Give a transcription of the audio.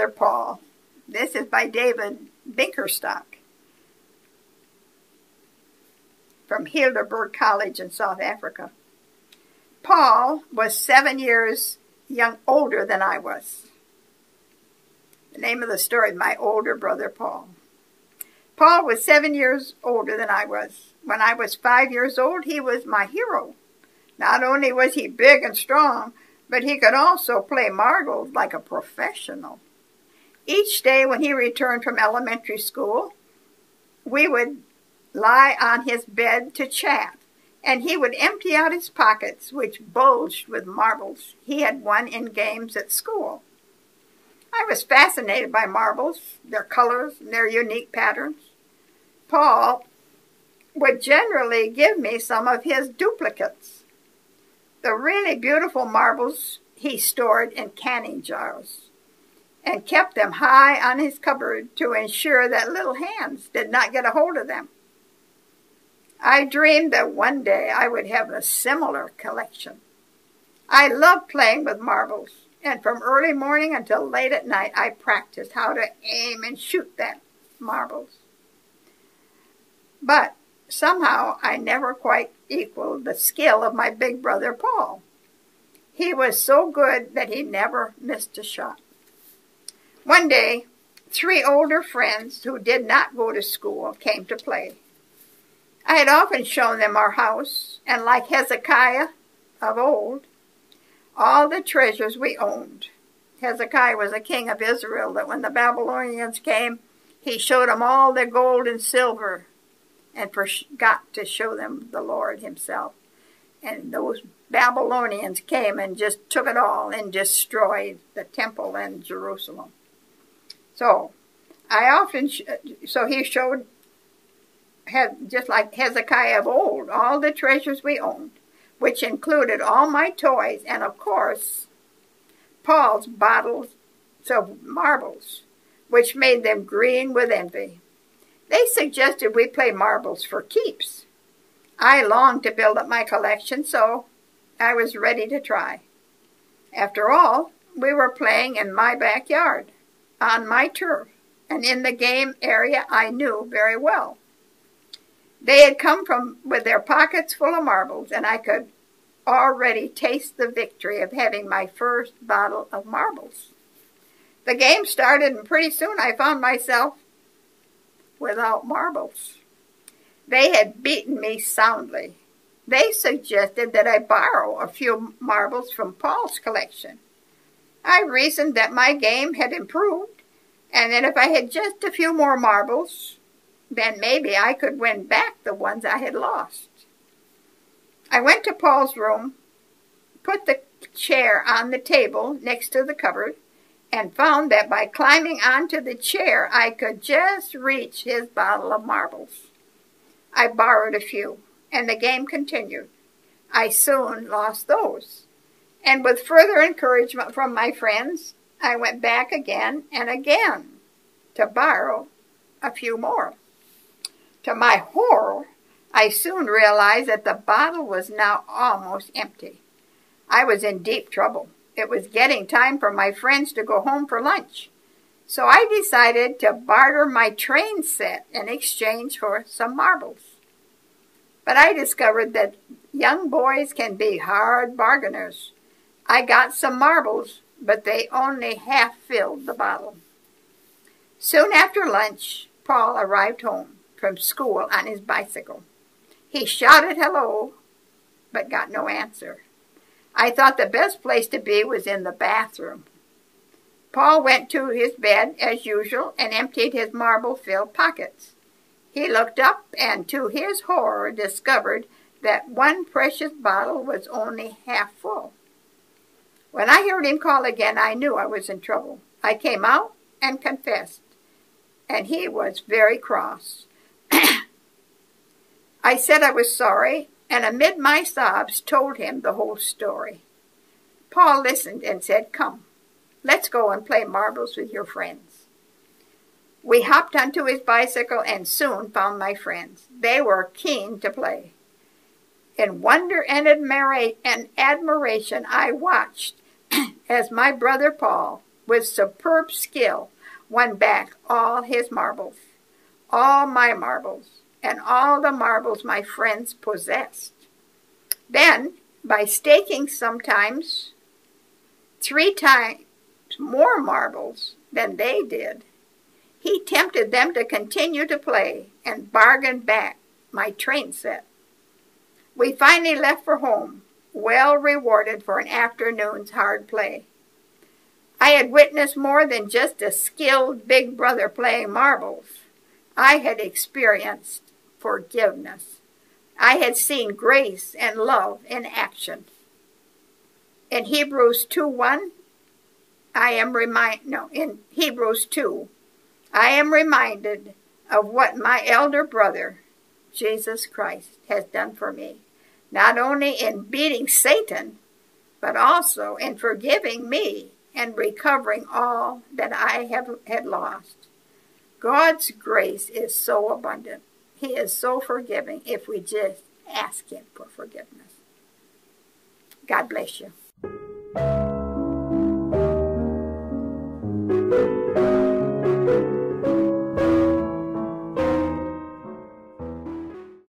Brother Paul. This is by David Binkerstock from Heidelberg College in South Africa. Paul was 7 years older than I was. The name of the story is My Older Brother Paul. Paul was 7 years older than I was. When I was 5 years old, he was my hero. Not only was he big and strong, but he could also play marbles like a professional. Each day when he returned from elementary school, we would lie on his bed to chat, and he would empty out his pockets, which bulged with marbles he had won in games at school. I was fascinated by marbles, their colors, and their unique patterns. Paul would generally give me some of his duplicates. The really beautiful marbles he stored in canning jars and kept them high on his cupboard to ensure that little hands did not get a hold of them. I dreamed that one day I would have a similar collection. I loved playing with marbles, and from early morning until late at night I practiced how to aim and shoot that marbles. But somehow I never quite equaled the skill of my big brother Paul. He was so good that he never missed a shot. One day, 3 older friends who did not go to school came to play. I had often shown them our house, and like Hezekiah of old, all the treasures we owned. Hezekiah was a king of Israel that when the Babylonians came, he showed them all their gold and silver and forgot to show them the Lord himself. And those Babylonians came and just took it all and destroyed the temple and Jerusalem. So he showed, just like Hezekiah of old, all the treasures we owned, which included all my toys and, of course, Paul's bottles of marbles, which made them green with envy. They suggested we play marbles for keeps. I longed to build up my collection, so I was ready to try. After all, we were playing in my backyard, on my turf, and in the game area I knew very well. They had come with their pockets full of marbles, and I could already taste the victory of having my first bottle of marbles. The game started, and pretty soon I found myself without marbles. They had beaten me soundly. They suggested that I borrow a few marbles from Paul's collection. I reasoned that my game had improved, and that if I had just a few more marbles, then maybe I could win back the ones I had lost. I went to Paul's room, put the chair on the table next to the cupboard, and found that by climbing onto the chair, I could just reach his bottle of marbles. I borrowed a few, and the game continued. I soon lost those, and with further encouragement from my friends, I went back again and again to borrow a few more. To my horror, I soon realized that the bottle was now almost empty. I was in deep trouble. It was getting time for my friends to go home for lunch. So I decided to barter my train set in exchange for some marbles. But I discovered that young boys can be hard bargainers. I got some marbles, but they only half filled the bottle. Soon after lunch, Paul arrived home from school on his bicycle. He shouted hello, but got no answer. I thought the best place to be was in the bathroom. Paul went to his bed as usual and emptied his marble-filled pockets. He looked up and, to his horror, discovered that one precious bottle was only half full. When I heard him call again, I knew I was in trouble. I came out and confessed, and he was very cross. I said I was sorry, and amid my sobs told him the whole story. Paul listened and said, "Come, let's go and play marbles with your friends." We hopped onto his bicycle and soon found my friends. They were keen to play. In wonder and admiration, I watched as my brother Paul with superb skill, won back all his marbles, all my marbles, and all the marbles my friends possessed. Then, by staking sometimes 3 times more marbles than they did, he tempted them to continue to play and bargained back my train set. We finally left for home, well rewarded for an afternoon's hard play. I had witnessed more than just a skilled big brother playing marbles. I had experienced forgiveness. I had seen grace and love in action. In Hebrews 2:1, in Hebrews 2, I am reminded of what my elder brother, Jesus Christ, has done for me, not only in beating Satan, but also in forgiving me and recovering all that I had lost. God's grace is so abundant. He is so forgiving if we just ask him for forgiveness. God bless you.